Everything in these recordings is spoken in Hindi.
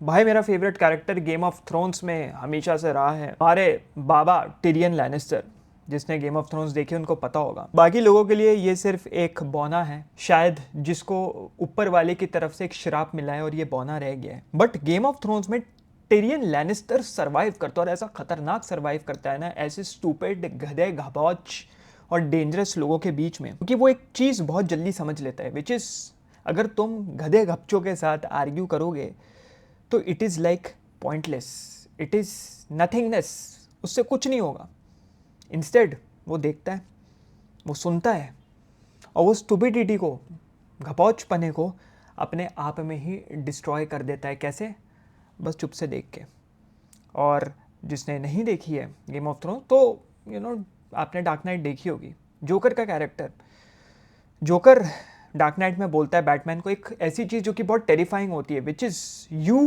भाई मेरा favourite character game of thrones में हमेशा से रहा है हमारे बाबा टिरियन लैनिस्टर। जिसने गेम ऑफ थ्रोन्स देखी उनको पता होगा। बाकी लोगों के लिए ये सिर्फ एक बौना है, शायद जिसको ऊपर वाले की तरफ से एक श्राप मिला है और ये बौना रह गया है। बट गेम ऑफ थ्रोन्स में टिरियन लैनिस्टर सर्वाइव करता है, और ऐसा खतरनाक सर्वाइव करता है ना, ऐसे स्टूपिड गधे घबौच और डेंजरस लोगों के बीच में, क्योंकि वो एक चीज़ बहुत जल्दी समझ लेता है, विच इज़ अगर तुम गधे घपचों के साथ आर्ग्यू करोगे तो it is like pointless, it is nothingness, उससे कुछ नहीं होगा। इंस्टेड वो देखता है, वो सुनता है, और वो स्टुपिडिटी को, घपौचपने को अपने आप में ही डिस्ट्रॉय कर देता है। कैसे? बस चुप से देख के। और जिसने नहीं देखी है गेम ऑफ थ्रोन, तो आपने डार्क नाइट देखी होगी। जोकर का कैरेक्टर, जोकर डार्क नाइट में बोलता है बैटमैन को एक ऐसी चीज़ जो कि बहुत टेरिफाइंग होती है, which is you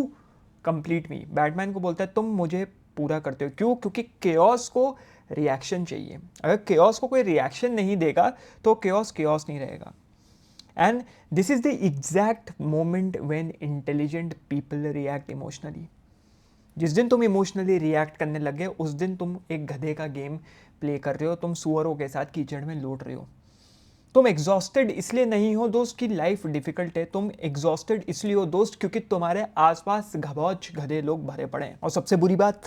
complete me. Batman को बोलता है तुम मुझे पूरा करते हो। क्यों? क्योंकि केओस को रिएक्शन चाहिए। अगर केओस को कोई रिएक्शन नहीं देगा तो केओस केओस नहीं रहेगा। And this is the exact moment when intelligent people react emotionally. जिस दिन तुम इमोशनली रिएक्ट करने लगे उस दिन तुम एक गधे का गेम प्ले कर रहे हो, तुम सुअरों के साथ कीचड़ में लौट रहे हो। तुम एग्जॉस्टेड इसलिए नहीं हो दोस्त कि लाइफ डिफिकल्ट है, तुम एग्जॉस्टेड इसलिए हो दोस्त क्योंकि तुम्हारे आसपास घबौच गधे लोग भरे पड़े हैं। और सबसे बुरी बात,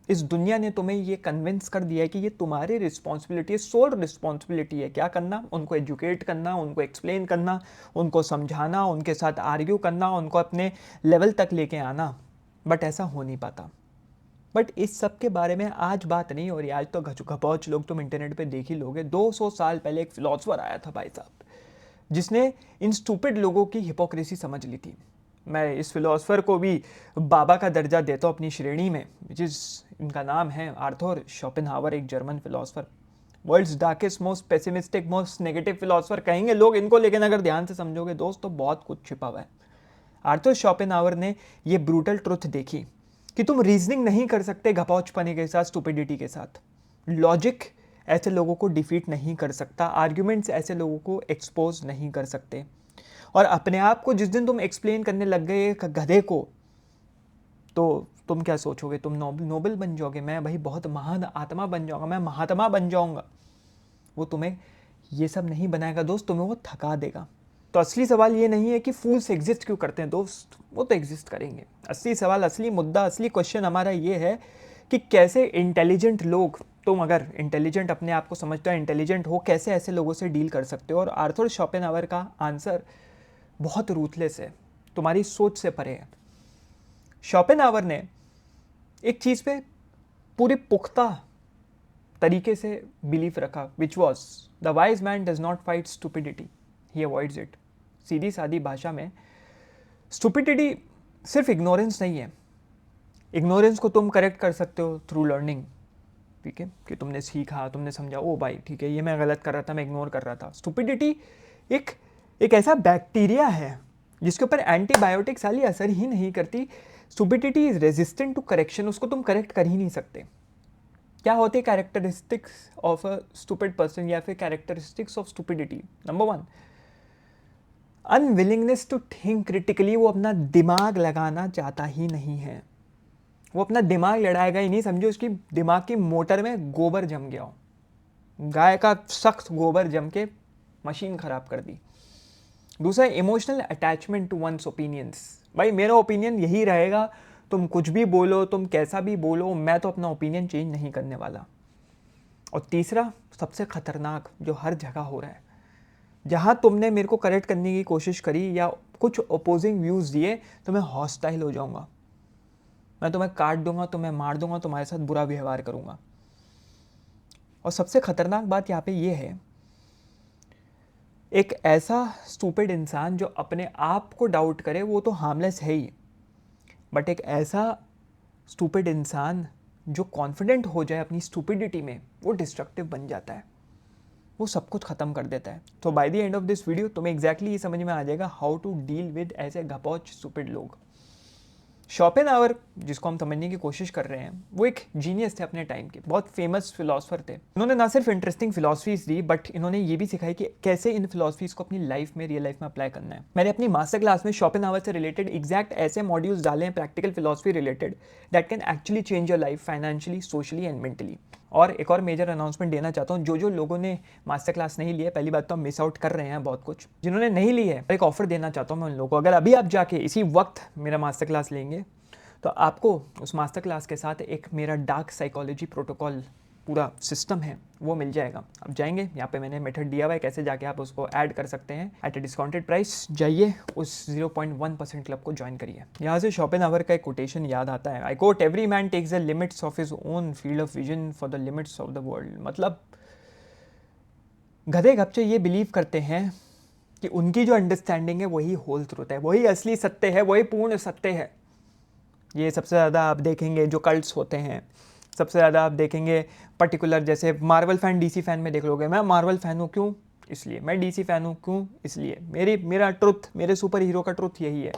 इस दुनिया ने तुम्हें ये कन्विंस कर दिया है कि ये तुम्हारी रिस्पॉन्सिबिलिटी है, सोल रिस्पॉन्सिबिलिटी है। क्या करना? उनको एजुकेट करना, उनको एक्सप्लेन करना, उनको समझाना, उनके साथ आर्ग्यू करना, उनको अपने लेवल तक लेके आना। बट ऐसा हो नहीं पाता। बट इस सब के बारे में आज बात नहीं हो रही। आज तो घपौच लोग तुम इंटरनेट पे देख ही लोगे। 200 साल पहले एक फिलोसफर आया था भाई साहब, जिसने इन स्टूपिड लोगों की हिपोक्रेसी समझ ली थी। मैं इस फिलोसफर को भी बाबा का दर्जा देता हूँ अपनी श्रेणी में, जिस इनका नाम है आर्थर शोपेनहावर, एक German philosopher. World's darkest most pessimistic most negative philosopher कहेंगे लोग इनको, लेकिन अगर ध्यान से समझोगे दोस्त तो बहुत कुछ छिपा हुआ है। आर्थर शोपेनहावर ने ये ब्रूटल ट्रुथ देखी कि तुम रीजनिंग नहीं कर सकते घपौचपने के साथ, स्टुपिडिटी के साथ। लॉजिक ऐसे लोगों को डिफीट नहीं कर सकता, आर्ग्यूमेंट्स ऐसे लोगों को एक्सपोज नहीं कर सकते। और अपने आप को जिस दिन तुम एक्सप्लेन करने लग गए एक गधे को, तो तुम क्या सोचोगे? तुम नोबल बन जाओगे, मैं भाई बहुत महान आत्मा बन जाऊंगा, मैं महात्मा बन जाऊंगा। वो तुम्हें ये सब नहीं बनाएगा दोस्त, तुम्हें वो थका देगा। तो असली सवाल ये नहीं है कि फूल्स एग्जिस्ट क्यों करते हैं दोस्त, वो तो एग्जिस्ट करेंगे। असली सवाल, असली मुद्दा, असली क्वेश्चन हमारा ये है कि कैसे इंटेलिजेंट लोग, तुम अगर इंटेलिजेंट अपने आप को समझते हो, इंटेलिजेंट हो, कैसे ऐसे लोगों से डील कर सकते हो। और आर्थर शोपेनहावर का आंसर बहुत रूथलेस है, तुम्हारी सोच से परे है। शोपेनहावर ने एक चीज़ पे पूरी पुख्ता तरीके से बिलीफ रखा, which was the wise man does not fight stupidity, he avoids it. सीधी सादी भाषा में स्टुपिडिटी सिर्फ इग्नोरेंस नहीं है। इग्नोरेंस को तुम करेक्ट कर सकते हो थ्रू लर्निंग, ठीक है, कि तुमने सीखा, तुमने समझा, ओ भाई ठीक है ये मैं गलत कर रहा था, मैं इग्नोर कर रहा था। स्टुपिडिटी एक एक ऐसा बैक्टीरिया है जिसके ऊपर एंटीबायोटिक साली असर ही नहीं करती। Stupidity is resistant to correction, उसको तुम करेक्ट कर ही नहीं सकते। क्या होते हैं characteristics of a stupid person, या फिर characteristics of stupidity? Number 1, unwillingness to think critically. वो अपना दिमाग लगाना चाहता ही नहीं है। वो अपना दिमाग लड़ाएगा ही नहीं, समझो उसकी दिमाग की मोटर में गोबर जम गया हो, गाय का सख्त गोबर जम के मशीन खराब कर दी। दूसरा, emotional attachment to one's opinions. भाई मेरा ओपिनियन यही रहेगा, तुम कुछ भी बोलो, तुम कैसा भी बोलो, मैं तो अपना ओपिनियन चेंज नहीं करने वाला। और तीसरा, सबसे खतरनाक, जो हर जगह हो रहा है, जहाँ तुमने मेरे को करेक्ट करने की कोशिश करी या कुछ अपोजिंग व्यूज़ दिए तो मैं हॉस्टाइल हो जाऊँगा, मैं तुम्हें काट दूंगा, तुम्हें मार दूंगा, तुम्हारे साथ बुरा व्यवहार करूँगा। और सबसे खतरनाक बात यहाँ पे ये है, एक ऐसा स्टूपिड इंसान जो अपने आप को डाउट करे वो तो हार्मलेस है ही, बट एक ऐसा स्टूपिड इंसान जो कॉन्फिडेंट हो जाए अपनी स्टूपिडिटी में, वो डिस्ट्रक्टिव बन जाता है, वो सब कुछ ख़त्म कर देता है। तो by the end of this video तुम्हें एग्जैक्टली ये समझ में आ जाएगा हाउ टू डील विद ऐसे घपौच स्टूपिड लोग। शोपेनहावर, जिसको हम समझने की कोशिश कर रहे हैं, वो एक जीनियस थे अपने टाइम के, बहुत फेमस फिलोसफर थे। इन्होंने ना सिर्फ इंटरेस्टिंग फिलोसफीज दी, बट इन्होंने ये भी सिखाई कि कैसे इन फिलोसफीज को अपनी लाइफ में, रियल लाइफ में अप्लाई करना है। मैंने अपनी मास्टर क्लास में शोपेनहावर से रिलेटेड एग्जैक्ट ऐसे मॉड्यूल्स डाले हैं practical philosophy related that can actually change your life financially, socially and mentally. और एक और मेजर अनाउंसमेंट देना चाहता हूँ, जो लोगों ने मास्टर क्लास नहीं ली है, पहली बात तो हम मिस आउट कर रहे हैं बहुत कुछ। जिन्होंने नहीं ली है, एक ऑफर देना चाहता हूँ मैं उन लोगों को, अगर अभी आप जाके इसी वक्त मेरा मास्टर क्लास लेंगे तो आपको उस मास्टर क्लास के साथ एक मेरा डार्क साइकोलॉजी प्रोटोकॉल पूरा सिस्टम है वो मिल जाएगा। आप जाएंगे, यहाँ पे मैंने मेथड दिया हुआ है कैसे जाके आप उसको ऐड कर सकते हैं एट ए डिस्काउंटेड प्राइस। जाइए उस 0.1% क्लब को ज्वाइन करिए। यहाँ से शोपेनहावर का एक कोटेशन याद आता है, I quote, every man takes the limits of his own field of vision for the limits of the world. मतलब गधे गपचे ये बिलीव करते हैं कि उनकी जो अंडरस्टैंडिंग है वही होल ट्रुथ है, वही असली सत्य है, वही पूर्ण सत्य है। ये सबसे ज़्यादा आप देखेंगे जो कल्ट्स होते हैं, सबसे ज़्यादा आप देखेंगे पर्टिकुलर, जैसे मार्वल फ़ैन डीसी फ़ैन में देख लोगे, मैं मार्वल फ़ैन हूँ क्यों, इसलिए। मैं डीसी फ़ैन हूँ क्यों, इसलिए। मेरा ट्रुथ, मेरे सुपर हीरो का ट्रुथ यही है।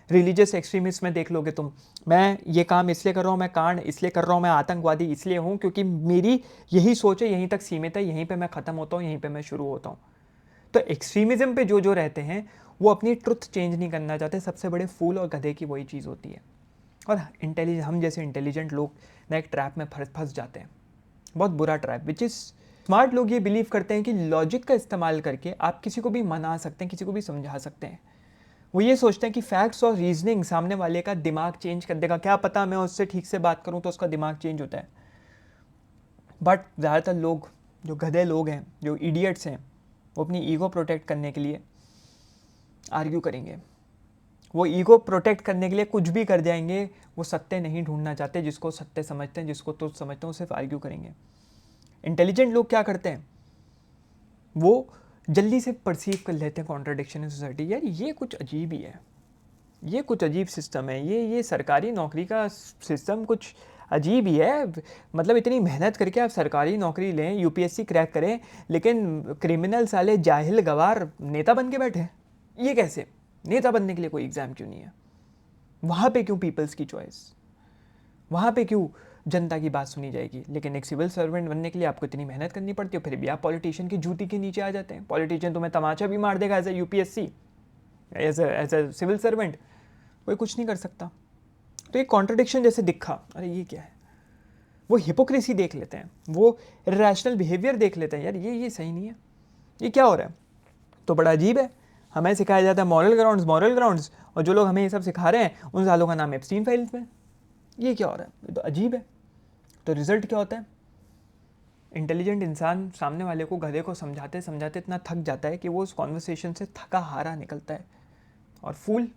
रिलीजियस एक्सट्रीमिस्ट में देख लोगे तुम, मैं ये काम इसलिए कर रहा हूँ, मैं कांड इसलिए कर रहा हूँ, मैं आतंकवादी इसलिए हूँ क्योंकि मेरी यही सोच है, यहीं तक सीमित है, यहीं पर मैं ख़त्म होता हूँ, यहीं पर मैं शुरू होता हूँ। तो एक्सट्रीमिज़म पे जो रहते हैं वो अपनी ट्रुथ चेंज नहीं करना चाहते। सबसे बड़े फूल और गधे की वही चीज़ होती है। और हम जैसे इंटेलिजेंट लोग ना एक ट्रैप में फंस जाते हैं, बहुत बुरा ट्रैप, विच इज़ स्मार्ट लोग ये बिलीव करते हैं कि लॉजिक का इस्तेमाल करके आप किसी को भी मना सकते हैं, किसी को भी समझा सकते हैं। वो ये सोचते हैं कि फैक्ट्स और रीजनिंग सामने वाले का दिमाग चेंज कर देगा, क्या पता मैं उससे ठीक से बात करूं तो उसका दिमाग चेंज होता है। बट ज़्यादातर लोग, जो गधे लोग हैं, जो इडियट्स हैं, वो अपनी ईगो प्रोटेक्ट करने के लिए आर्ग्यू करेंगे। वो ईगो प्रोटेक्ट करने के लिए कुछ भी कर जाएंगे। वो सत्य नहीं ढूंढना चाहते, जिसको सत्य समझते हैं, जिसको तुच्छ समझते हैं, वो सिर्फ आर्ग्यू करेंगे। इंटेलिजेंट लोग क्या करते हैं, वो जल्दी से परसीव कर लेते हैं कॉन्ट्राडिक्शन इन सोसाइटी। यार ये कुछ अजीब ही है, ये कुछ अजीब सिस्टम है, ये सरकारी नौकरी का सिस्टम कुछ अजीब ही है। मतलब इतनी मेहनत करके आप सरकारी नौकरी लें, यूपीएससी क्रैक करें, लेकिन क्रिमिनल साले जाहिल गवार नेता बन के बैठे, ये कैसे? नेता बनने के लिए कोई एग्ज़ाम क्यों नहीं है? वहाँ पे क्यों पीपल्स की चॉइस? वहाँ पे क्यों जनता की बात सुनी जाएगी? लेकिन एक सिविल सर्वेंट बनने के लिए आपको इतनी मेहनत करनी पड़ती है, फिर भी आप पॉलिटिशियन की जूती के नीचे आ जाते हैं। पॉलिटिशियन तुम्हें तमाचा भी मार देगा as a UPSC, as a civil servant, कोई कुछ नहीं कर सकता। तो एक कॉन्ट्रडिक्शन जैसे दिखा, अरे ये क्या है? वो हिपोक्रेसी देख लेते हैं, वो इरेशनल बिहेवियर देख लेते हैं, यार ये सही नहीं है, ये क्या हो रहा है? तो बड़ा अजीब है। हमें सिखाया जाता है मॉरल ग्राउंड्स, और जो लोग हमें ये सब सिखा रहे हैं उन सालों का नाम है एप्स्टीन फाइल्स में। ये क्या हो रहा है? ये तो अजीब है। तो रिजल्ट क्या होता है? इंटेलिजेंट इंसान सामने वाले को, गधे को समझाते समझाते इतना थक जाता है कि वो उस कॉन्वर्सेशन से थका हारा निकलता है, और फूल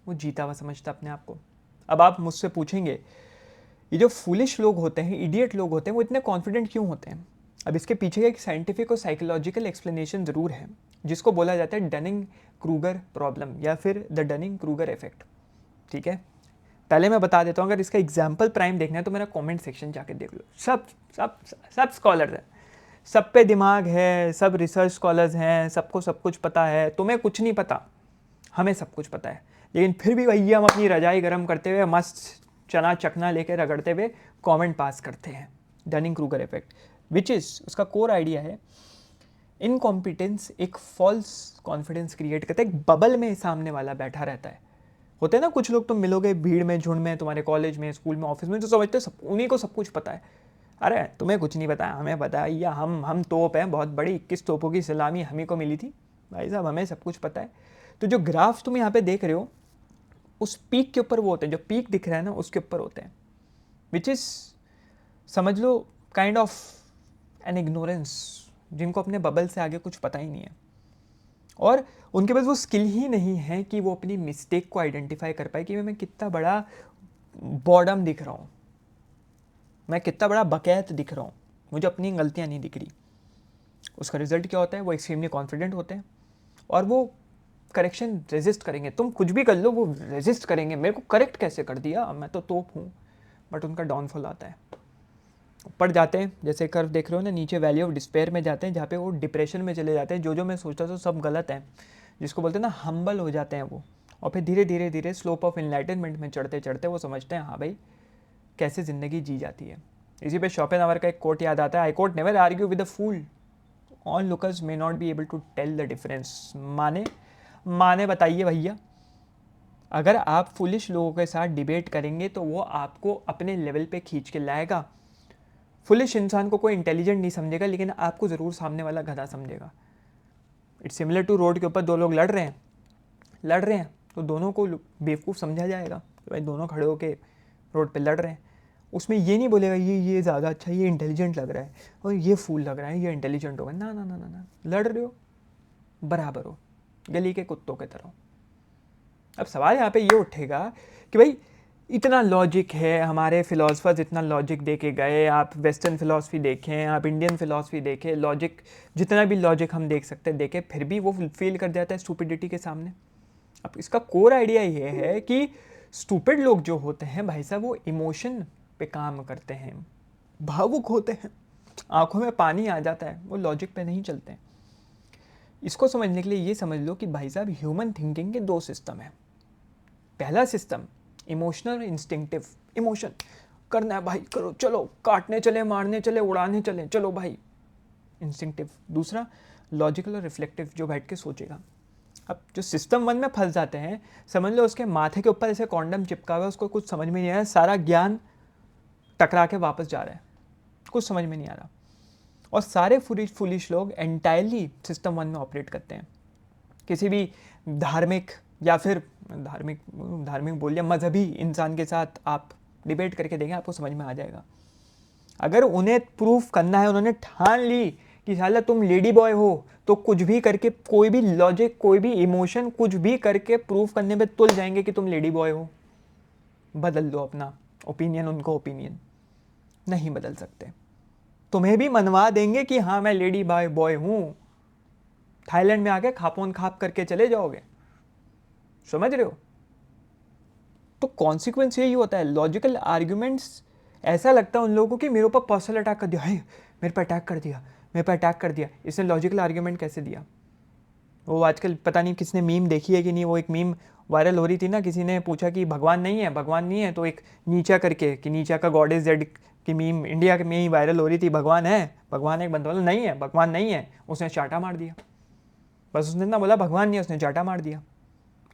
वो जीता हुआ समझता अपने आप को। अब आप मुझसे पूछेंगे, ये जो फूलिश लोग होते हैं, इडियट लोग होते हैं, वो इतने कॉन्फिडेंट क्यों होते हैं? अब इसके पीछे एक साइंटिफिक और साइकोलॉजिकल एक्सप्लेनेशन ज़रूर है, जिसको बोला जाता है डनिंग क्रूगर प्रॉब्लम या फिर द डनिंग क्रूगर इफेक्ट। ठीक है, पहले मैं बता देता हूँ, अगर इसका एग्जाम्पल प्राइम देखना है तो मेरा कमेंट सेक्शन जाके देख लो। सब स्कॉलर्स हैं, सब पे दिमाग है, सब रिसर्च स्कॉलर्स हैं, सबको सब कुछ पता है। तुम्हें कुछ नहीं पता, हमें सब कुछ पता है, लेकिन फिर भी भैया हम अपनी रजाई गर्म करते हुए, मस्त चना चकना लेकर रगड़ते हुए कमेंट पास करते हैं। Dunning Kruger effect, which is, उसका कोर आइडिया है इनकॉम्पिटेंस एक फॉल्स कॉन्फिडेंस क्रिएट करता है। एक बबल में सामने वाला बैठा रहता है। होते हैं ना कुछ लोग, तुम मिलोगे भीड़ में, झुंड में, तुम्हारे कॉलेज में, स्कूल में, ऑफिस में, तो समझते सब उन्हीं को सब कुछ पता है। अरे तुम्हें कुछ नहीं पता, हमें पता है, या हम तोप हैं, बहुत बड़ी 21 तोपों की सलामी हमी को मिली थी भाई साहब, हमें सब कुछ पता है। तो जो ग्राफ तुम यहाँ पे देख रहे हो, उस पीक के ऊपर वो होते हैं, जो पीक दिख रहा है ना उसके ऊपर होते हैं, विच इज़ समझ लो काइंड ऑफ एन इग्नोरेंस, जिनको अपने बबल से आगे कुछ पता ही नहीं है, और उनके पास वो स्किल ही नहीं है कि वो अपनी मिस्टेक को आइडेंटिफाई कर पाए कि मैं कितना बड़ा बॉडम दिख रहा हूँ, मैं कितना बड़ा बकैत दिख रहा हूँ, मुझे अपनी गलतियाँ नहीं दिख रही। उसका रिजल्ट क्या होता है? वो एक्सट्रीमली कॉन्फिडेंट होते हैं और वो करेक्शन रेजिस्ट करेंगे। तुम कुछ भी कर लो, वो रेजिस्ट करेंगे, मेरे को करेक्ट कैसे कर दिया, मैं तो तोप हूँ। बट उनका डाउनफॉल आता है, ऊपर जाते हैं, जैसे कर्व देख रहे हो ना, नीचे वैली ऑफ डिस्पेयर में जाते हैं, जहाँ पे वो डिप्रेशन में चले जाते हैं। जो मैं सोचता था सब गलत है, जिसको बोलते हैं ना हम्बल हो जाते हैं वो, और फिर धीरे धीरे धीरे स्लोप ऑफ इनलाइटनमेंट में चढ़ते चढ़ते वो समझते हैं हाँ भाई कैसे ज़िंदगी जी जाती है। इसी पे शोपेनहावर का एक कोट याद आता है, I quote, never argue with a fool, onlookers may not be able to tell the difference. माने बताइए भैया, अगर आप फुलिश लोगों के साथ डिबेट करेंगे तो वो आपको अपने लेवल पे खींच के लाएगा। फुलिश इंसान को कोई इंटेलिजेंट नहीं समझेगा, लेकिन आपको ज़रूर सामने वाला गधा समझेगा। इट्स सिमिलर टू रोड के ऊपर दो लोग लड़ रहे हैं तो दोनों को बेवकूफ़ समझा जाएगा कि भाई दोनों खड़े होके रोड पे लड़ रहे हैं। उसमें ये नहीं बोलेगा ये ज़्यादा अच्छा, ये इंटेलिजेंट लग रहा है और ये फूल लग रहा है, ये इंटेलिजेंट होगा। ना ना ना ना ना, लड़ रहे हो बराबर हो, गली के कुत्तों की तरह। अब सवाल यहाँ पे ये उठेगा कि भाई इतना लॉजिक है, हमारे फिलोसफर्स इतना लॉजिक दे के गए, आप वेस्टर्न फिलोसफी देखें, आप इंडियन फिलोसफी देखें, लॉजिक जितना भी लॉजिक हम देख सकते हैं देखें, फिर भी वो फेल कर जाता है स्टूपिडिटी के सामने। अब इसका कोर आइडिया ये है कि स्टूपिड लोग जो होते हैं भाई साहब वो इमोशन पे काम करते हैं, भावुक होते हैं, आंखों में पानी आ जाता है, वो लॉजिक पे नहीं चलते हैं। इसको समझने के लिए ये समझ लो कि भाई साहब ह्यूमन थिंकिंग के दो सिस्टम हैं। पहला सिस्टम इमोशनल और इंस्टिंक्टिव, इमोशन करना है भाई करो, चलो काटने चले, मारने चले, उड़ाने चले, चलो भाई, इंस्टिंक्टिव। दूसरा लॉजिकल और रिफ्लेक्टिव, जो बैठ के सोचेगा। अब जो सिस्टम 1 में फंस जाते हैं, समझ लो उसके माथे के ऊपर ऐसे कॉन्डम चिपका हुआ है, उसको कुछ समझ में नहीं आ रहा, सारा ज्ञान टकरा के वापस जा रहा है, कुछ समझ में नहीं आ रहा। और सारे फुलिश लोग एंटायरली सिस्टम 1 में ऑपरेट करते हैं। किसी भी धार्मिक या फिर धार्मिक बोल या मजहबी इंसान के साथ आप डिबेट करके देंगे, आपको समझ में आ जाएगा। अगर उन्हें प्रूफ करना है, उन्होंने ठान ली कि साला तुम लेडी बॉय हो, तो कुछ भी करके, कोई भी लॉजिक, कोई भी इमोशन, कुछ भी करके प्रूफ करने पे तुल जाएंगे कि तुम लेडी बॉय हो। बदल दो अपना ओपिनियन, उनको ओपिनियन नहीं बदल सकते। तुम्हें भी मनवा देंगे कि हाँ मैं लेडी बॉय हूँ, थाईलैंड में आके खापोन खाप करके चले जाओगे, समझ रहे हो? तो कॉन्सिक्वेंस यही होता है। लॉजिकल आर्ग्यूमेंट्स, ऐसा लगता है उन लोगों को कि मेरे ऊपर पर्सनल अटैक कर दिया, है मेरे पे अटैक कर दिया, मेरे पे अटैक कर दिया, इसने लॉजिकल आर्ग्यूमेंट कैसे दिया? वो आजकल पता नहीं किसने मीम देखी है कि नहीं, वो एक मीम वायरल हो रही थी ना, किसी ने पूछा कि भगवान नहीं है तो एक नीचा करके कि नीचा का गॉड इज डेड की मीम इंडिया में ही वायरल हो रही थी, भगवान एक बंदा बोला नहीं है, भगवान नहीं है, उसने चाटा मार दिया। बस उसने ना बोला भगवान नहीं है, उसने चाटा मार दिया।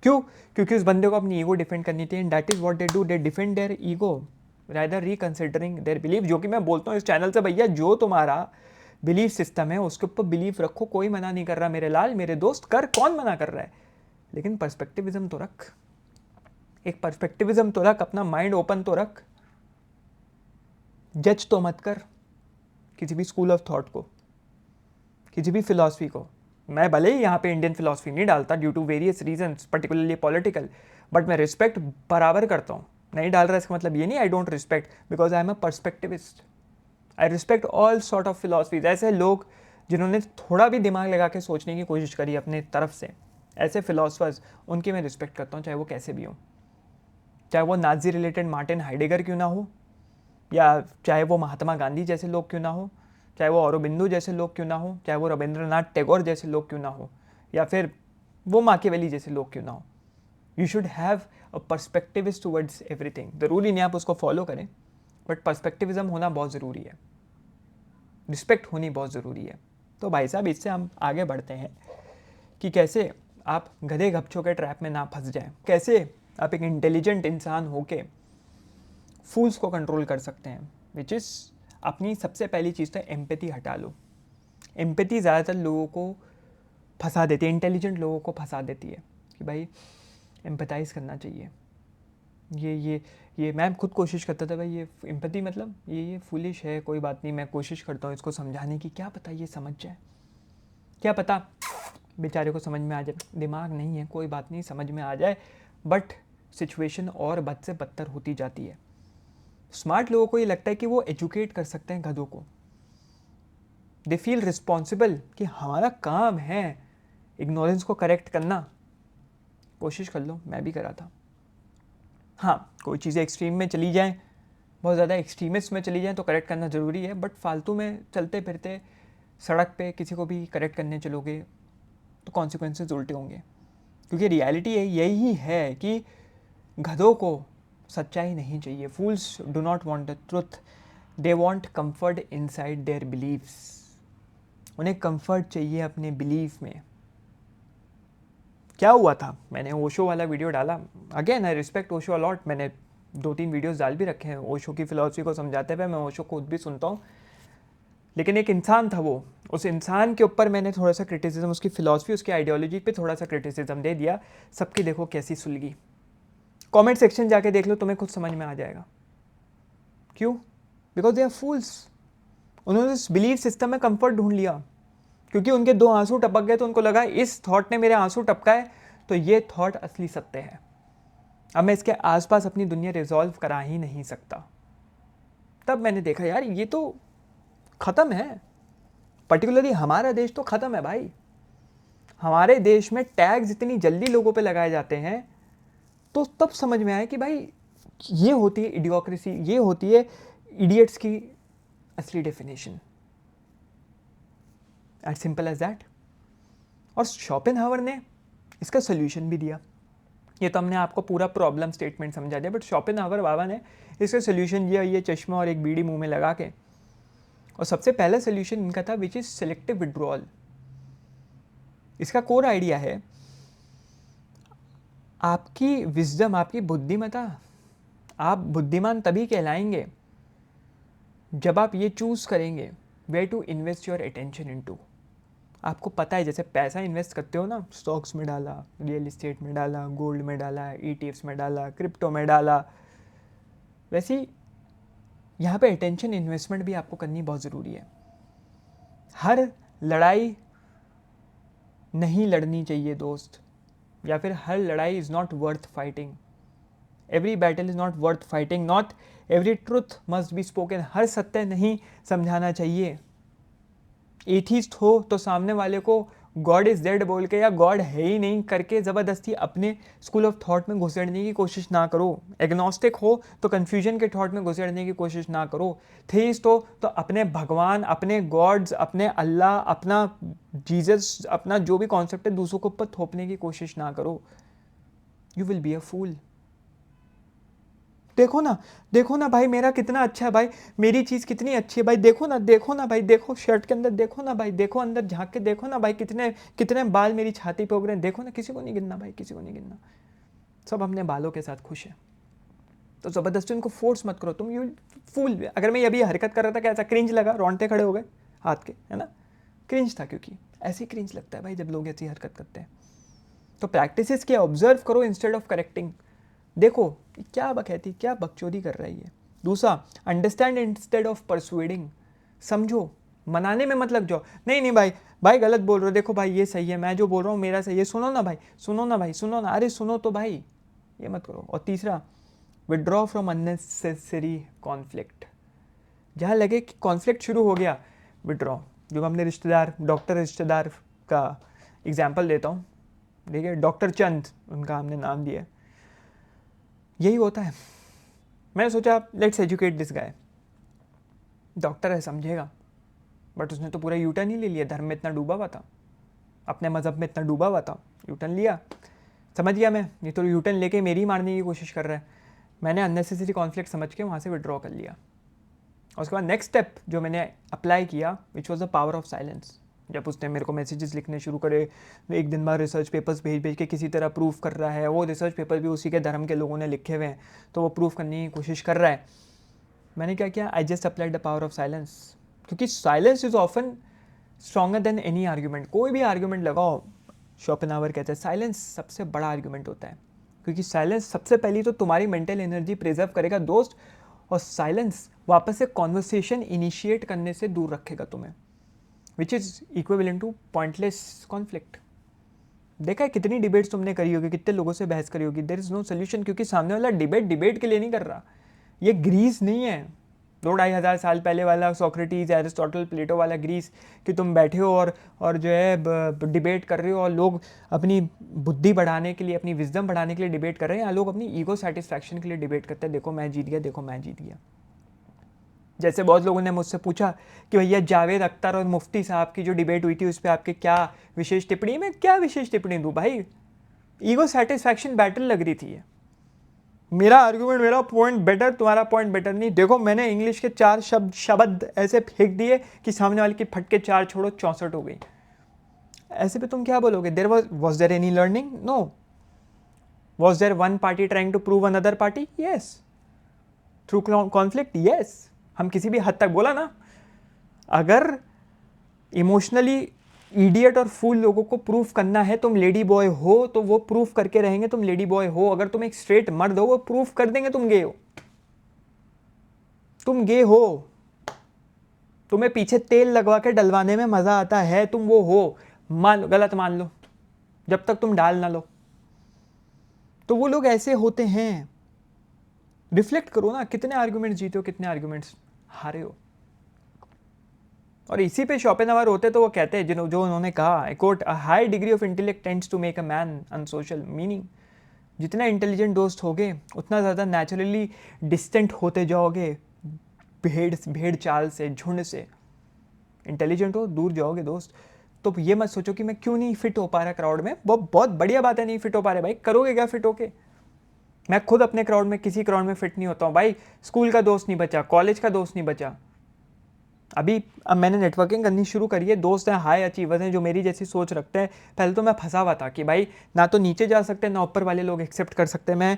क्यों? क्योंकि उस बंदे को अपनी ईगो डिफेंड करनी थी, and that is what they do, they defend their ego rather reconsidering their belief. जो कि मैं बोलता हूँ इस चैनल से, भैया जो तुम्हारा बिलीफ सिस्टम है उसके ऊपर बिलीफ रखो, कोई मना नहीं कर रहा मेरे लाल, मेरे दोस्त, कर, कौन मना कर रहा है? लेकिन पर्सपेक्टिविज्म तो रख, एक पर्सपेक्टिविज्म तो रख, अपना माइंड ओपन तो रख। जज तो मत कर किसी भी स्कूल ऑफ थॉट को, किसी भी फिलॉसफी को। मैं भले ही यहाँ पे इंडियन फिलॉसफी नहीं डालता due to various reasons, particularly political, but मैं रिस्पेक्ट बराबर करता हूँ। नहीं डाल रहा इसका मतलब ये नहीं I don't respect, because I am a perspectivist. I respect all sort of philosophies. ऐसे लोग जिन्होंने थोड़ा भी दिमाग लगा के सोचने की कोशिश करी अपने तरफ से, ऐसे फिलोसफर्स, उनकी मैं रिस्पेक्ट करता हूँ, चाहे वो कैसे भी हों। चाहे वो नाजी रिलेटेड मार्टिन हाइडेगर क्यों ना हो, या चाहे वो महात्मा गांधी जैसे लोग क्यों ना हो, चाहे वो औरोबिंदु जैसे लोग क्यों ना हो, चाहे वो रविंद्रनाथ टैगोर जैसे लोग क्यों ना हो, या फिर वो माकियावेली जैसे लोग क्यों ना हो। You should have a perspectivist towards everything. ज़रूरी नहीं आप उसको फॉलो करें, बट पर्सपेक्टिविज्म होना बहुत ज़रूरी है, रिस्पेक्ट होनी बहुत ज़रूरी है। तो भाई साहब इससे हम आगे बढ़ते हैं कि कैसे आप गधे गपछों के ट्रैप में ना फंस जाएं, कैसे आप एक इंटेलिजेंट इंसान होके फूल्स को कंट्रोल कर सकते हैं। विच इज़ अपनी सबसे पहली चीज़ तो एम्पैथी हटा लो। एम्पैथी ज़्यादातर लोगों को फंसा देती है, इंटेलिजेंट लोगों को फंसा देती है कि भाई एम्पैथाइज़ करना चाहिए। ये मैं खुद कोशिश करता था भाई, ये एम्पैथी मतलब ये फुलिश है, कोई बात नहीं, मैं कोशिश करता हूँ इसको समझाने की, क्या पता ये समझ जाए, क्या पता बेचारे को समझ में आ जाए, दिमाग नहीं है कोई बात नहीं, समझ में आ जाए, बट सिचुएशन और बद से बदतर होती जाती है। स्मार्ट लोगों को ये लगता है कि वो एजुकेट कर सकते हैं गधों को, दे फील रिस्पॉन्सिबल कि हमारा काम है इग्नोरेंस को करेक्ट करना। कोशिश कर लो, मैं भी करा था। हाँ, कोई चीज़ें एक्सट्रीम में चली जाएं, बहुत ज़्यादा एक्सट्रीमिस्ट में चली जाएं तो करेक्ट करना ज़रूरी है, बट फालतू में चलते फिरते सड़क पे किसी को भी करेक्ट करने चलोगे तो कॉन्सिक्वेंसेस उल्टे होंगे। क्योंकि रियलिटी यही है कि गधों को सच्चाई नहीं चाहिए. Fools do not want the truth, they want comfort inside their believes. उन्हें कंफर्ट चाहिए अपने बिलीफ में. क्या हुआ था, मैंने ओशो वाला वीडियो डाला. Again I respect Osho a lot. मैंने 2-3 वीडियोस डाल भी रखे हैं ओशो की फिलॉसफी को समझाते हुए. मैं ओशो खुद भी सुनता हूँ. लेकिन एक इंसान था वो, उस इंसान के ऊपर मैंने थोड़ा सा क्रिटिसिज्म, उसकी फिलॉसफी, उसकी आइडियोलॉजी पे थोड़ा सा क्रिटिसिज्म दे दिया. सबकी देखो कैसी सुलगी. कमेंट सेक्शन जाके देख लो, तुम्हें खुद समझ में आ जाएगा. क्यों? Because they are fools. उन्होंने इस बिलीफ सिस्टम में कंफर्ट ढूंढ लिया. क्योंकि उनके 2 आंसू टपक गए तो उनको लगा इस थॉट ने मेरे आंसू टपकाए तो ये थॉट असली सत्य है. अब मैं इसके आसपास अपनी दुनिया रिजॉल्व करा ही नहीं सकता. तब मैंने देखा यार ये तो ख़त्म है. पर्टिकुलरली हमारा देश तो ख़त्म है भाई. हमारे देश में टैग्स इतनी जल्दी लोगों पे लगाए जाते हैं. तो तब समझ में आया कि भाई ये होती है इडियोक्रेसी, ये होती है इडियट्स की असली definition. As simple as that. और शोपेनहावर ने इसका सोल्यूशन भी दिया. ये तो हमने आपको पूरा प्रॉब्लम स्टेटमेंट समझा दिया, बट शोपेनहावर बाबा ने इसका सोल्यूशन दिया, ये चश्मा और एक बीड़ी मुंह में लगा के. और सबसे पहला सोल्यूशन इनका था विच इज सेलेक्टिव विड्रॉल. इसका कोर आइडिया है आपकी विजडम, आपकी बुद्धिमत्ता. आप बुद्धिमान तभी कहलाएंगे जब आप ये चूज करेंगे where to invest your attention into. आपको पता है जैसे पैसा इन्वेस्ट करते हो ना, स्टॉक्स में डाला, रियल एस्टेट में डाला, गोल्ड में डाला, ETFs में डाला, क्रिप्टो में डाला, वैसे ही यहाँ पे अटेंशन इन्वेस्टमेंट भी आपको करनी बहुत ज़रूरी है. हर लड़ाई नहीं लड़नी चाहिए दोस्त, या फिर हर लड़ाई is not worth fighting. Every battle is not worth fighting. Not every truth must be spoken. हर सत्य नहीं समझाना चाहिए. एथीस्ट हो तो सामने वाले को गॉड इज़ डेड बोल के या गॉड है ही नहीं करके ज़बरदस्ती अपने स्कूल ऑफ थॉट में घुसेड़ने की कोशिश ना करो. एग्नोस्टिक हो तो कन्फ्यूजन के थॉट में घुसेड़ने की कोशिश ना करो. थेइस्ट हो तो अपने भगवान, अपने गॉड्स, अपने अल्लाह, अपना जीसस, अपना जो भी कॉन्सेप्ट है दूसरों के ऊपर थोपने की कोशिश ना करो. यू विल बी अ फूल. देखो ना भाई मेरा कितना अच्छा है भाई, मेरी चीज़ कितनी अच्छी है भाई, देखो ना भाई, देखो शर्ट के अंदर, देखो ना भाई, देखो अंदर झांक के देखो ना भाई, कितने कितने बाल मेरी छाती पे उग रहे हैं, देखो ना. किसी को नहीं गिनना भाई, किसी को नहीं गिनना. सब अपने बालों के साथ खुश है. तो ज़बरदस्ती उनको फोर्स मत करो. तुम यू फूल. अगर मैं अभी हरकत कर रहा था, कैसा क्रिंज लगा, रोंगटे खड़े हो गए हाथ के, है ना. क्रिंज था क्योंकि ऐसे ही क्रिंज लगता है भाई जब लोग ऐसी हरकत करते हैं. तो प्रैक्टिसेस क्या, ऑब्जर्व करो इंस्टेड ऑफ करेक्टिंग. देखो क्या बकैती, क्या बकचोदी कर रही है. दूसरा, अंडरस्टैंड इंस्टेड ऑफ परसुएडिंग. समझो, मनाने में मत लग जाओ. नहीं भाई गलत बोल रहे हो, देखो भाई ये सही है, मैं जो बोल रहा हूँ मेरा सही है, सुनो ना भाई, सुनो ना, अरे सुनो तो भाई, ये मत करो. और तीसरा, विड्रॉ फ्रॉम अननेसेसरी कॉन्फ्लिक्ट. जहाँ लगे कि कॉन्फ्लिक्ट शुरू हो गया, विड्रॉ. जो हमने डॉक्टर रिश्तेदार का एग्जाम्पल देता हूँ, ठीक है, डॉक्टर चंद उनका हमने नाम दिया. यही होता है. मैंने सोचा let's educate this guy. Doctor है, समझेगा, बट उसने तो पूरा यूटर्न ही ले लिया. धर्म में इतना डूबा हुआ था, अपने मज़हब में इतना डूबा हुआ था, यूटर्न लिया. समझ गया मैं, ये तो यूटर्न लेके मेरी मारने की कोशिश कर रहा है. मैंने अननेसेसरी कॉन्फ्लिक्ट समझ के वहाँ से विड्रॉ कर लिया. और उसके बाद नेक्स्ट स्टेप जो मैंने अप्लाई किया, विच was the power of silence. जब उसने मेरे को मैसेजेस लिखने शुरू करे, एक दिन बाद रिसर्च पेपर्स भेज के किसी तरह प्रूफ कर रहा है, वो रिसर्च पेपर भी उसी के धर्म के लोगों ने लिखे हुए हैं, तो वो प्रूफ करने की कोशिश कर रहा है. मैंने क्या किया, I just applied the power of silence. क्योंकि silence is often stronger than any argument. कोई भी आर्ग्यूमेंट लगाओ, शोपेनहावर कहते हैं साइलेंस सबसे बड़ा आर्ग्यूमेंट होता है. क्योंकि साइलेंस सबसे पहली तो तुम्हारी मेंटल एनर्जी प्रिजर्व करेगा दोस्त, और साइलेंस वापस से कॉन्वर्सेशन इनिशिएट करने से दूर रखेगा तुम्हें, which is equivalent to pointless conflict. देखा है कितनी डिबेट्स तुमने करी होगी, कितने लोगों से बहस करी होगी, देयर इज़ नो सोल्यूशन. क्योंकि सामने वाला डिबेट के लिए नहीं कर रहा. ये ग्रीस नहीं है 2-2,500 साल पहले वाला सोक्रेटिस, एरिस्टोटल, प्लेटो वाला ग्रीस कि तुम बैठे हो और जो है डिबेट कर रहे हो, और लोग अपनी बुद्धि बढ़ाने के लिए, अपनी विजडम बढ़ाने के लिए डिबेट कर रहे हैं, या लोग अपनी ईगो सेटिस्फैक्शन के लिए डिबेट करते हैं. देखो मैं जीत गया, देखो मैं जीत गया. जैसे बहुत लोगों ने मुझसे पूछा कि भैया जावेद अख्तर और मुफ्ती साहब की जो डिबेट हुई थी उस पर आपके क्या विशेष टिप्पणी. मैं क्या विशेष टिप्पणी दूँ भाई, ईगो सेटिस्फैक्शन बैटल लग रही थी ये। मेरा आर्गुमेंट, मेरा पॉइंट बेटर, तुम्हारा पॉइंट बेटर नहीं। देखो मैंने इंग्लिश के 4 शब्द ऐसे फेंक दिए कि सामने वाले की फटके 4 छोड़ो 64 हो गई। ऐसे पे तुम क्या बोलोगे? There was there any learning? No. Was there one party trying to prove another party? Yes. Through conflict? Yes. हम किसी भी हद तक, बोला ना, अगर इमोशनली इडियट और फूल लोगों को प्रूफ करना है, तुम लेडी बॉय हो तो वो प्रूफ करके रहेंगे तुम लेडी बॉय हो। अगर तुम एक स्ट्रेट मर्द हो, वो प्रूफ कर देंगे तुम गे हो। तुम गे हो, तुम्हें पीछे तेल लगवा के डलवाने में मजा आता है, तुम वो हो। गलत मान लो, जब तक तुम डाल ना लो। तो वो लोग ऐसे होते हैं। रिफ्लेक्ट करो ना, कितने आर्गुमेंट्स जीते हो, कितने आर्गुमेंट्स हारे हो। और इसी पे शोपेनहावर होते तो वो कहते हैं, जो उन्होंने कहा, I quote, a high degree of intellect tends to make a man unsocial. Meaning, जितना इंटेलिजेंट दोस्त होगे उतना ज़्यादा नेचुरली डिस्टेंट होते जाओगे भेड़ चाल से, झुंड से। इंटेलिजेंट हो, दूर जाओगे दोस्त। तो ये मत सोचो कि मैं क्यों नहीं फिट हो पा रहा क्राउड में। वो बहुत बढ़िया बात है, नहीं फिट हो पा रहे भाई, करोगे क्या फिट होके? मैं खुद अपने क्राउड में, किसी क्राउड में फिट नहीं होता हूँ भाई। स्कूल का दोस्त नहीं बचा, कॉलेज का दोस्त नहीं बचा। अब मैंने नेटवर्किंग करनी शुरू करी है, दोस्त हैं, हाई अचीवर्स हैं, जो मेरी जैसी सोच रखते हैं। पहले तो मैं फंसा हुआ था कि भाई ना तो नीचे जा सकते ना ऊपर वाले लोग एक्सेप्ट कर सकते। मैं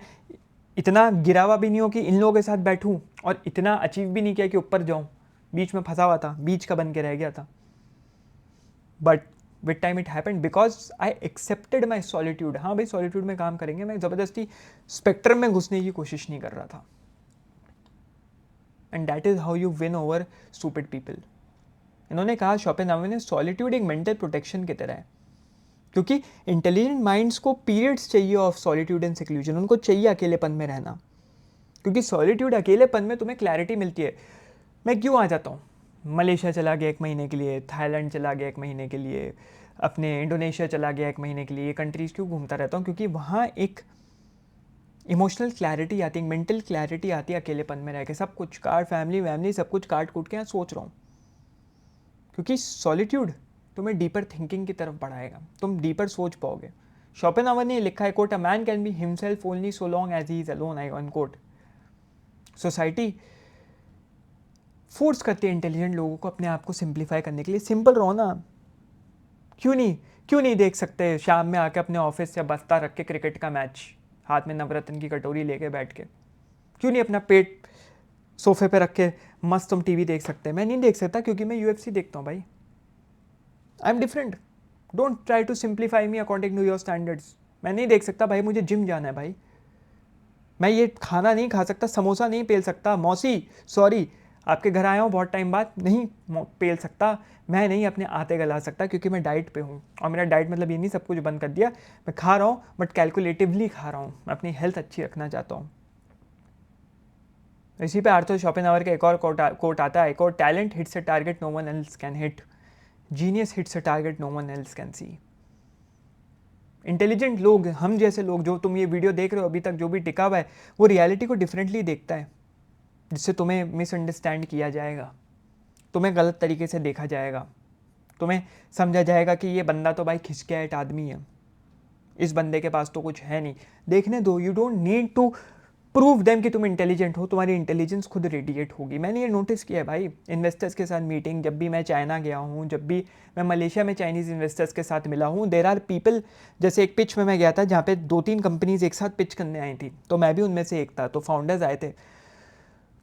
इतना गिरा हुआ भी नहीं हूँ कि इन लोगों के साथ बैठूँ, और इतना अचीव भी नहीं किया कि ऊपर जाऊँ। बीच में फंसा हुआ था, बीच का बन के रह गया था। But with time it happened because I accepted my solitude. हाँ भाई, सॉलिट्यूड में काम करेंगे। मैं ज़बरदस्ती स्पेक्ट्रम में घुसने की कोशिश नहीं कर रहा था। And that is how you win over stupid people. इन्होंने कहा, शोपेनहावर ने, सॉलिट्यूड एक मेंटल प्रोटेक्शन की तरह है। क्योंकि इंटेलिजेंट माइंड्स को पीरियड्स चाहिए ऑफ सॉलिट्यूड एंड सेक्लूजन। उनको चाहिए अकेलेपन में रहना, क्योंकि सॉलिट्यूड, अकेलेपन में तुम्हें क्लैरिटी मिलती है। मैं क्यों आ जाता हूँ मलेशिया, चला गया 1 महीने के लिए, थाईलैंड चला गया 1 महीने के लिए, अपने इंडोनेशिया चला गया 1 महीने के लिए, ये कंट्रीज़ क्यों घूमता रहता हूँ? क्योंकि वहाँ एक इमोशनल क्लैरिटी आती है, मेंटल क्लैरिटी आती है अकेलेपन में रह के। सब कुछ काट, फैमिली वैमिली सब कुछ काट कूट के यहाँ सोच रहा हूँ। क्योंकि सॉलिट्यूड तुम्हें डीपर थिंकिंग की तरफ बढ़ाएगा, तुम डीपर सोच पाओगे। शोपेनहावर ने लिखा है, quote, a man can be himself only so long as he is alone, I unquote. Society force करती है इंटेलिजेंट लोगों को अपने आप को सिंप्लीफाई करने के लिए। सिंपल रहो ना। क्यों नहीं देख सकते शाम में आके अपने ऑफिस से बस्ता रख के क्रिकेट का मैच, हाथ में नवरत्न की कटोरी लेके बैठ के? क्यों नहीं अपना पेट सोफे पे रख के मस्त तुम टीवी देख सकते हैं? मैं नहीं देख सकता क्योंकि मैं यूएफसी देखता हूँ भाई। I am different. Don't try to simplify me according to your standards. मैं नहीं देख सकता भाई, मुझे जिम जाना है भाई। मैं ये खाना नहीं खा सकता, समोसा नहीं पेल सकता। मौसी सॉरी, आपके घर आया हूँ बहुत टाइम बाद, नहीं पेल सकता। मैं नहीं अपने आते गला सकता क्योंकि मैं डाइट पे हूँ। और मेरा डाइट मतलब ये नहीं सब कुछ बंद कर दिया, मैं खा रहा हूँ बट कैलकुलेटिवली खा रहा हूँ। मैं अपनी हेल्थ अच्छी रखना चाहता हूँ। इसी पे आर्थर शोपेनहावर का एक और कोट आता है, quote, talent hits a target no one else can hit, genius hits a target no one else can see. Intelligent लोग, हम जैसे लोग, जो तुम ये वीडियो देख रहे हो अभी तक, जो भी टिका हुआ है, वो रियलिटी को डिफरेंटली देखता है, जिससे तुम्हें मिसअंडरस्टैंड किया जाएगा, तुम्हें गलत तरीके से देखा जाएगा, तुम्हें समझा जाएगा कि ये बंदा तो भाई खिचकैट आदमी है, इस बंदे के पास तो कुछ है नहीं। देखने दो, you don't need to prove them कि तुम इंटेलिजेंट हो, तुम्हारी इंटेलिजेंस खुद रेडिएट होगी। मैंने ये नोटिस किया है भाई, इन्वेस्टर्स के साथ मीटिंग, जब भी मैं चाइना गया हूँ, जब भी मैं मलेशिया में चाइनीज़ इन्वेस्टर्स के साथ मिला हूँ, देर आर पीपल, जैसे एक पिच में मैं गया था जहाँ पे 2-3 कंपनीज एक साथ पिच करने आई थी, तो मैं भी उनमें से एक था। तो फाउंडर्स आए थे,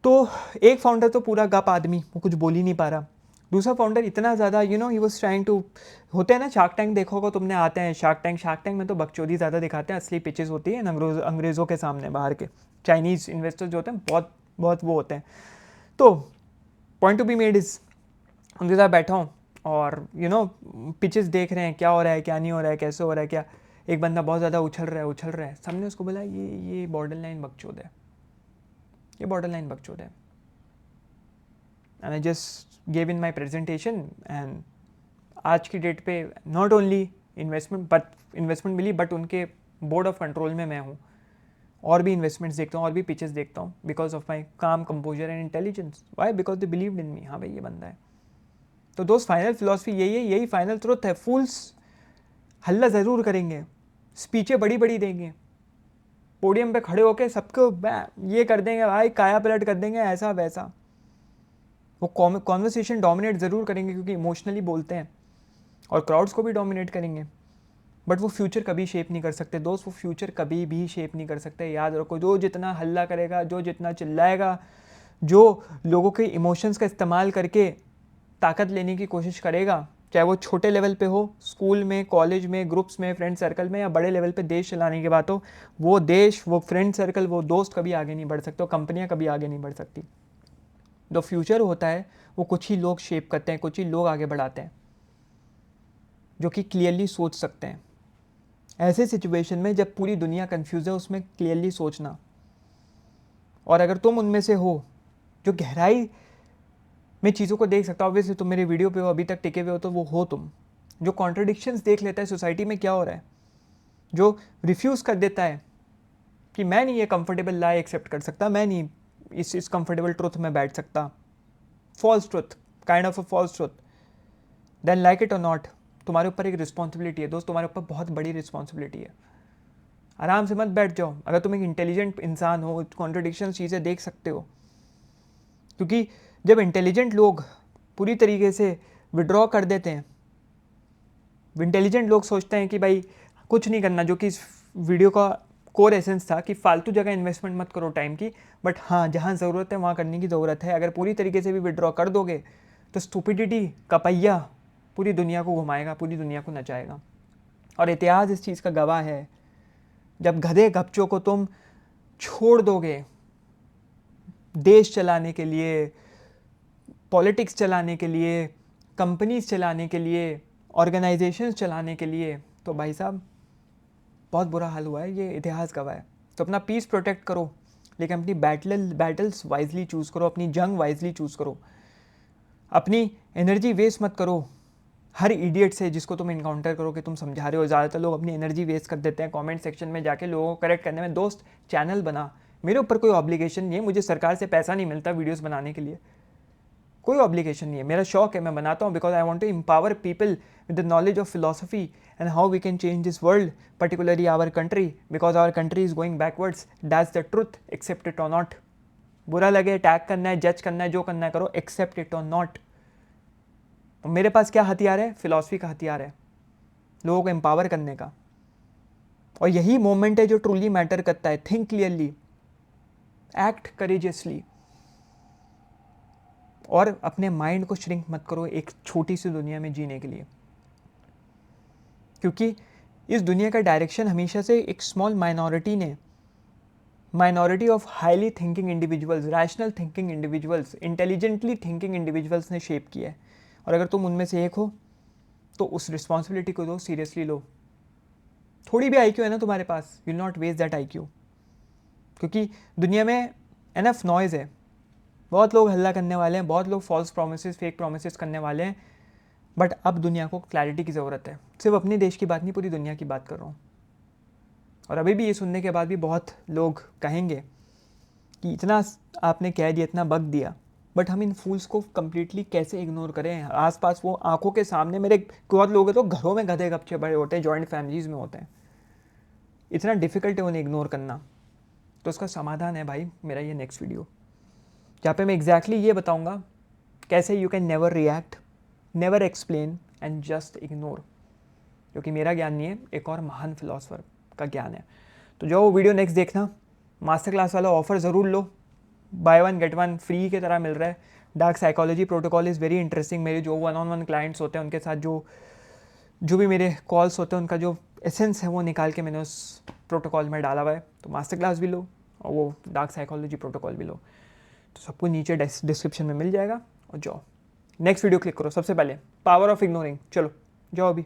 तो एक फाउंडर तो पूरा गप आदमी, वो कुछ बोल ही नहीं पा रहा। दूसरा फाउंडर इतना ज़्यादा, ही वॉज ट्राइंग टू, होते हैं ना शार्क टैंक, देखो होगा तुमने, आते हैं शार्क टैंक में तो बकचोदी ज़्यादा दिखाते हैं, असली पिचेस होती है अंग्रेज़ों के सामने, बाहर के चाइनीज़ इन्वेस्टर्स जो होते हैं बहुत बहुत वो होते हैं। तो point to be made is, उनके साथ बैठा हूँ और पिचेस देख रहे हैं, क्या हो रहा है क्या नहीं हो रहा है, कैसे हो रहा है क्या। एक बंदा बहुत ज़्यादा उछल रहा है, सबने उसको बोला ये बॉर्डर लाइन बकचोद है, ये बॉर्डर लाइन बकचोद है। And I just gave in my presentation, and आज की डेट पे नॉट ओनली इन्वेस्टमेंट मिली, बट उनके बोर्ड ऑफ कंट्रोल में मैं हूँ, और भी इन्वेस्टमेंट्स देखता हूँ, और भी पिचेस देखता हूँ, because of my calm, composure and intelligence. Why? Because they believed in me. हाँ भाई, ये बंदा है। तो दोस्त, फाइनल फिलॉसफी यही है, यही फाइनल ट्रुथ है। फूल्स हल्ला ज़रूर करेंगे, स्पीचें बड़ी बड़ी देंगे, पोडियम पे खड़े होके सबको ये कर देंगे भाई, काया पलट कर देंगे, ऐसा वैसा। वो कॉन्वर्सेशन डोमिनेट ज़रूर करेंगे क्योंकि इमोशनली बोलते हैं, और क्राउड्स को भी डोमिनेट करेंगे, बट वो फ्यूचर कभी शेप नहीं कर सकते दोस्त। वो फ्यूचर कभी भी शेप नहीं कर सकते, याद रखो। जो जितना हल्ला करेगा, जो जितना चिल्लाएगा, जो लोगों के इमोशंस का इस्तेमाल करके ताकत लेने की कोशिश करेगा, चाहे वो छोटे लेवल पे हो, स्कूल में, कॉलेज में, ग्रुप्स में, फ्रेंड सर्कल में, या बड़े लेवल पे देश चलाने की बात हो, वो देश, वो फ्रेंड सर्कल, वो दोस्त कभी आगे नहीं बढ़ सकते, कंपनियां कभी आगे नहीं बढ़ सकती। जो फ्यूचर होता है वो कुछ ही लोग शेप करते हैं, कुछ ही लोग आगे बढ़ाते हैं जो कि क्लियरली सोच सकते हैं। ऐसे सिचुएशन में जब पूरी दुनिया कंफ्यूज है, उसमें क्लियरली सोचना। और अगर तुम उनमें से हो जो गहराई में चीज़ों को देख सकता हो, ऑब्वियसली तुम मेरे वीडियो पे हो, अभी तक टिके हुए हो, तो वो हो तुम। जो कॉन्ट्रडिक्शंस देख लेता है सोसाइटी में क्या हो रहा है, जो रिफ्यूज़ कर देता है कि मैं नहीं ये कंफर्टेबल लाई एक्सेप्ट कर सकता, मैं नहीं इस कंफर्टेबल ट्रुथ में बैठ सकता, false truth, kind of a false truth, then like it or not, तुम्हारे ऊपर एक रिस्पॉन्सिबिलिटी है दोस्त, तुम्हारे ऊपर बहुत बड़ी रिस्पॉन्सिबिलिटी है। आराम से मत बैठ जाओ। अगर तुम एक इंटेलिजेंट इंसान हो, कॉन्ट्रडिक्शन चीज़ें देख सकते हो, क्योंकि जब इंटेलिजेंट लोग पूरी तरीके से विड्रॉ कर देते हैं, इंटेलिजेंट लोग सोचते हैं कि भाई कुछ नहीं करना, जो कि इस वीडियो का कोर एसेंस था कि फालतू जगह इन्वेस्टमेंट मत करो टाइम की, बट हाँ जहाँ ज़रूरत है वहाँ करने की ज़रूरत है। अगर पूरी तरीके से भी विड्रॉ कर दोगे तो स्टूपिडिटी का पहिया पूरी दुनिया को घुमाएगा, पूरी दुनिया को नचाएगा। और इतिहास इस चीज़ का गवाह है, जब गधे गपचों को तुम छोड़ दोगे देश चलाने के लिए, पॉलिटिक्स चलाने के लिए, कंपनीज चलाने के लिए, ऑर्गेनाइजेशंस चलाने के लिए, तो भाई साहब बहुत बुरा हाल हुआ है, ये इतिहास गवाह है। तो अपना पीस प्रोटेक्ट करो, लेकिन अपनी बैटल्स वाइजली चूज़ करो, अपनी जंग वाइजली चूज़ करो, अपनी एनर्जी वेस्ट मत करो हर इडियट से जिसको तुम इनकाउंटर करो कि तुम समझा रहे हो। ज़्यादातर लोग अपनी एनर्जी वेस्ट कर देते हैं कमेंट सेक्शन में जाके लोगों को करेक्ट करने में। दोस्त चैनल बना, मेरे ऊपर कोई ऑब्लिगेशन नहीं है, मुझे सरकार से पैसा नहीं मिलता वीडियोस बनाने के लिए, कोई ऑब्लिगेशन नहीं है, मेरा शौक है, मैं बनाता हूँ because I want to empower people with the knowledge of philosophy and how we can change this world, particularly our country, because our country is going backwards, that's the truth, accept it or not. बुरा लगे, अटैक करना है, जज करना है, जो करना है करो, एक्सेप्ट इट और नॉट। मेरे पास क्या हथियार है? फिलॉसफी का हथियार है, लोगों को एम्पावर करने का। और यही मोमेंट है जो ट्रूली मैटर करता है। थिंक क्लियरली, एक्ट करेजियसली, और अपने माइंड को श्रिंक मत करो एक छोटी सी दुनिया में जीने के लिए, क्योंकि इस दुनिया का डायरेक्शन हमेशा से एक small minority of highly thinking individuals, rational thinking individuals, intelligently thinking individuals ने शेप किया है। और अगर तुम उनमें से एक हो तो उस रिस्पॉन्सिबिलिटी को दो, सीरियसली लो। थोड़ी भी IQ है ना तुम्हारे पास, you will not waste that IQ, क्योंकि दुनिया में एनफ नॉइज़ है, बहुत लोग हल्ला करने वाले हैं, बहुत लोग फॉल्स प्रोमिसेस, फेक प्रोमिसेस करने वाले हैं, बट अब दुनिया को क्लैरिटी की ज़रूरत है। सिर्फ अपने देश की बात नहीं, पूरी दुनिया की बात कर रहा हूँ। और अभी भी ये सुनने के बाद भी बहुत लोग कहेंगे कि इतना आपने कह दिया, इतना बक दिया, बट हम इन फूल्स को कम्प्लीटली कैसे इग्नोर करें? आसपास वो आंखों के सामने मेरे बहुत लोग हैं तो घरों में गधे गपचे बड़े होते हैं, जॉइंट फैमिलीज़ में होते हैं, इतना डिफ़िकल्ट है उन्हें इग्नोर करना। तो उसका समाधान है भाई मेरा ये नेक्स्ट वीडियो, जहाँ पे मैं एग्जैक्टली ये बताऊँगा कैसे you can never react, never explain and just ignore, क्योंकि मेरा ज्ञान नहीं है, एक और महान फिलोसफर का ज्ञान है। तो जो वीडियो नेक्स्ट देखना, मास्टर क्लास वाला ऑफर ज़रूर लो, बाय 1 गेट 1 फ्री की तरह मिल रहा है। Dark psychology protocol is very interesting. मेरे जो 1-on-1 क्लाइंट्स होते हैं उनके साथ जो भी मेरे कॉल्स होते हैं, उनका जो एसेंस है वो निकाल के मैंने उस प्रोटोकॉल में डाला हुआ है। तो मास्टर क्लास भी लो और वो डार्क साइकोलॉजी प्रोटोकॉल भी लो, तो सबको नीचे डिस्क्रिप्शन में मिल जाएगा। और जाओ नेक्स्ट वीडियो क्लिक करो, सबसे पहले पावर ऑफ इग्नोरिंग। चलो जाओ अभी।